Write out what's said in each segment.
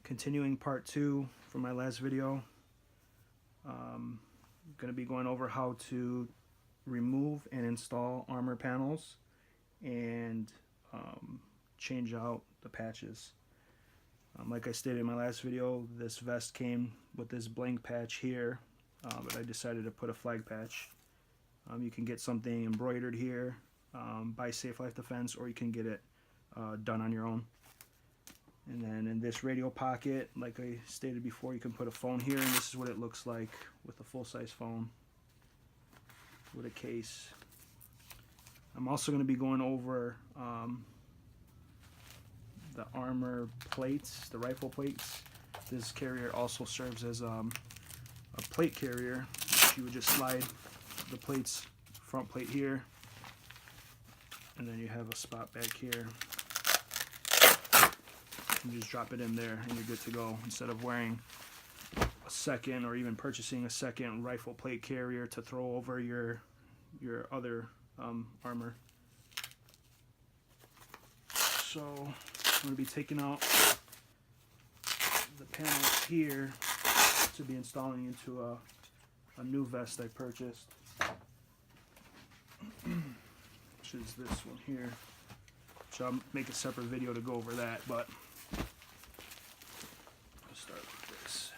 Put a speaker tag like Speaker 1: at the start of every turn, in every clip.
Speaker 1: Continuing part 2 from my last video. I'm going to be going over how to remove and install armor panels and change out the patches. Like I stated in my last video, this vest came with this blank patch here, but I decided to put a flag patch. You can get something embroidered here by Safe Life Defense, or you can get it done on your own. And then in this radio pocket, like I stated before, you can put a phone here, and this is what it looks like with a full-size phone with a case. I'm also going to be going over the armor plates, the rifle plates. This carrier also serves as a plate carrier. You would just slide the plates, front plate here, and then you have a spot back here. You just drop it in there and you're good to go, instead of wearing a second or even purchasing a second rifle plate carrier to throw over your other armor. So I'm going to be taking out the panels here to be installing into a new vest I purchased, which is this one here, which I'll make a separate video to go over that, but start with this.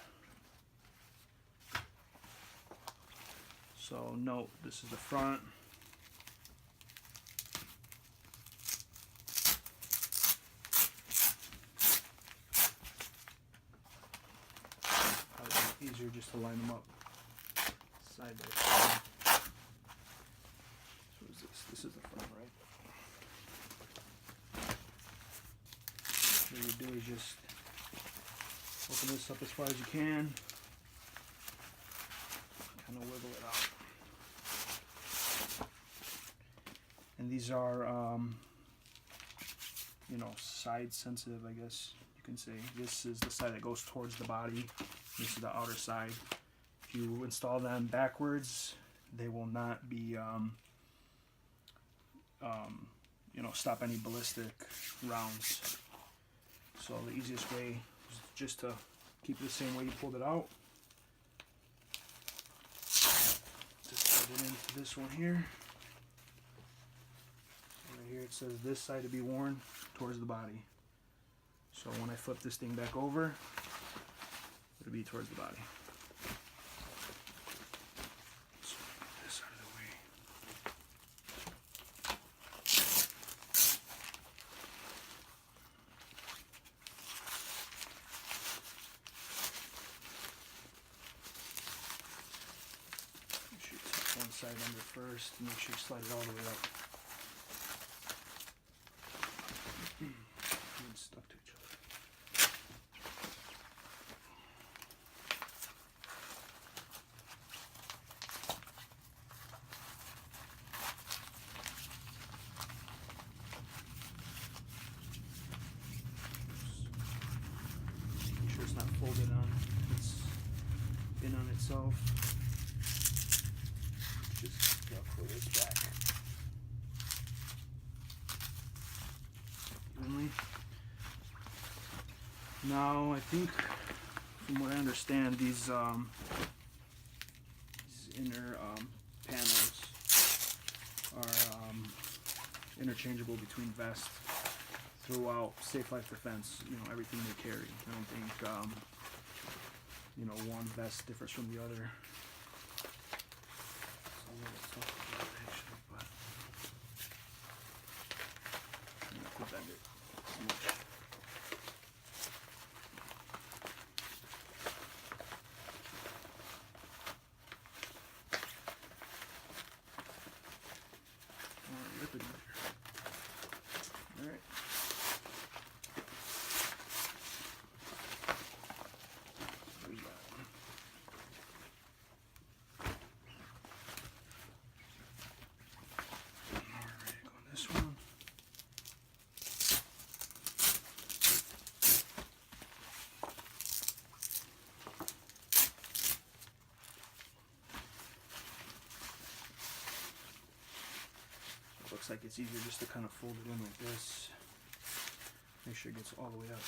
Speaker 1: So note, this is the front. Probably easier just to line them up side by side. So what is this? This is the front, right? What you do is just open this up as far as you can, kind of wiggle it out. And these are, side sensitive, I guess you can say. This is the side that goes towards the body. This is the outer side. If you install them backwards, they will not be, stop any ballistic rounds. So the easiest way is just to keep it the same way you pulled it out. Just put it into this one here. Right here it says this side to be worn towards the body. So when I flip this thing back over, it'll be towards the body. So move this out of the way. Make sure you tuck one side under first and make sure you slide it all the way up. And stuck to each other. Make sure it's not folded on. It's in on itself. Just pull this back evenly. Now I think, from what I understand, these inner panels are interchangeable between vests throughout Safe Life Defense. Everything they carry. I don't think one vest differs from the other. It's a little tough to do, actually, but I'm not going to bend it too much. Alright. There's that one. Alright, go on this one. Looks like it's easier just to kind of fold it in like this. Make sure it gets all the way up.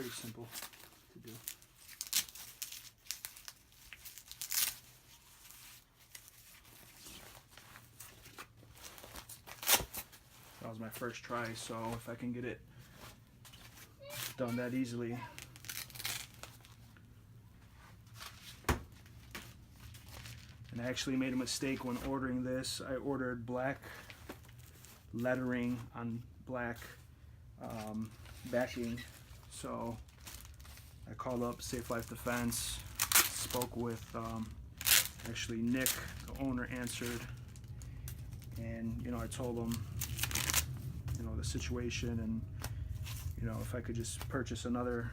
Speaker 1: pretty simple to do. That was my first try, so if I can get it done that easily. And I actually made a mistake when ordering this. I ordered black lettering on black backing, so I called up Safe Life Defense, spoke with actually Nick, the owner, answered, and I told him the situation, and if I could just purchase another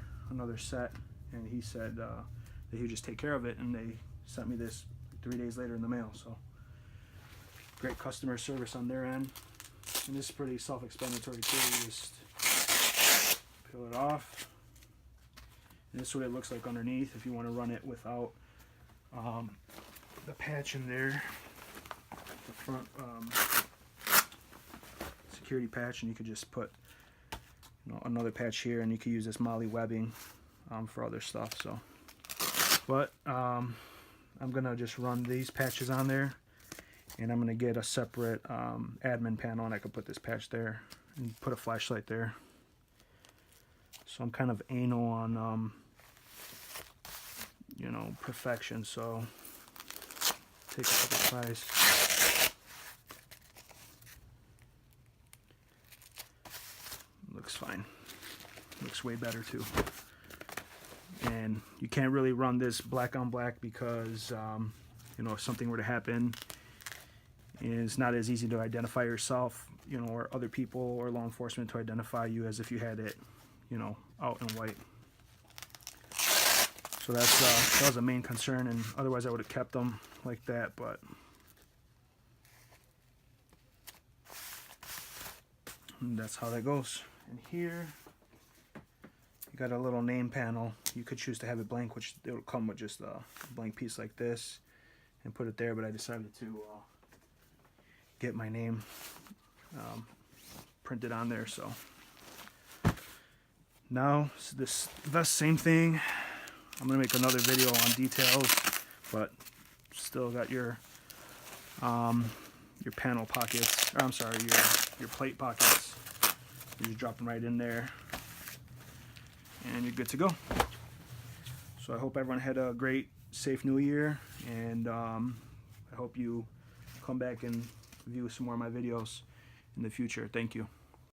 Speaker 1: set, and he said that he would just take care of it, and they sent me this 3 days later in the mail. So great customer service on their end, and this is pretty self-explanatory too. You just peel it off, and this is what it looks like underneath if you want to run it without the patch in there, the front security patch, and you could just put another patch here, and you could use this moly webbing for other stuff. So, but I'm gonna just run these patches on there, and I'm gonna get a separate admin panel, and I could put this patch there and put a flashlight there. So I'm kind of anal on perfection, so take a couple tries. Looks fine. Looks way better too. And you can't really run this black on black because if something were to happen, it's not as easy to identify yourself, or other people or law enforcement to identify you as if you had it, out in white. So that was a main concern, and otherwise I would have kept them like that. But that's how that goes. And here you got a little name panel. You could choose to have it blank, which it will come with just a blank piece like this, and put it there. But I decided to get my name printed on there. So now this vest, same thing. I'm gonna make another video on details, but still got your panel pockets. Or I'm sorry, your plate pockets. You just drop them right in there, and you're good to go. So I hope everyone had a great, safe New Year, and I hope you come back and view some more of my videos in the future. Thank you.